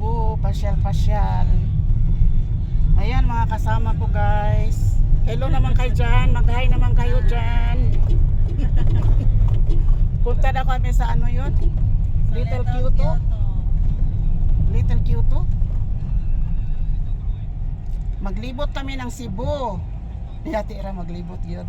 Cebu, pasyal-pasyal. Ayan mga kasama ko guys. Hello naman kayo dyan, mag-hi naman kayo dyan. Punta na kami sa ano yun? Little Kyoto. Little Kyoto. Maglibot kami ng Cebu. Yati ra maglibot yun.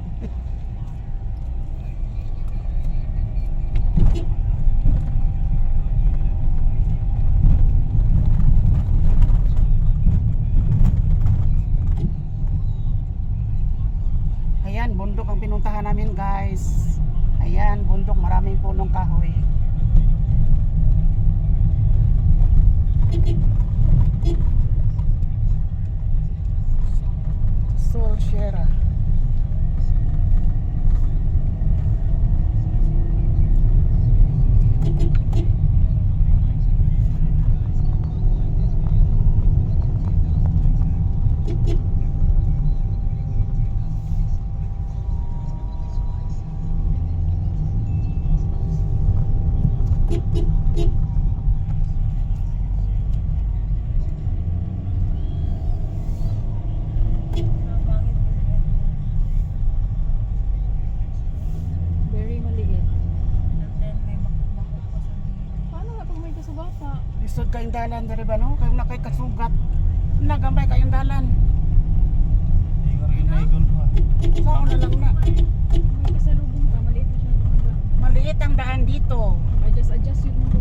Ayan, bundok ang pinuntahan namin guys. Ayan, bundok, maraming punong kahoy. Sol Sierra. Very maliit. And then may makuk pa sa dili. Paano nga pag may kasubata? Lisod kayong dalan dari ba no? Kayong nakay kasugat. Nagambay kayong dalan. Saan na lang na. May kasalubong ka, maliit na siya. Maliit ang daan dito. Adjust yun mo.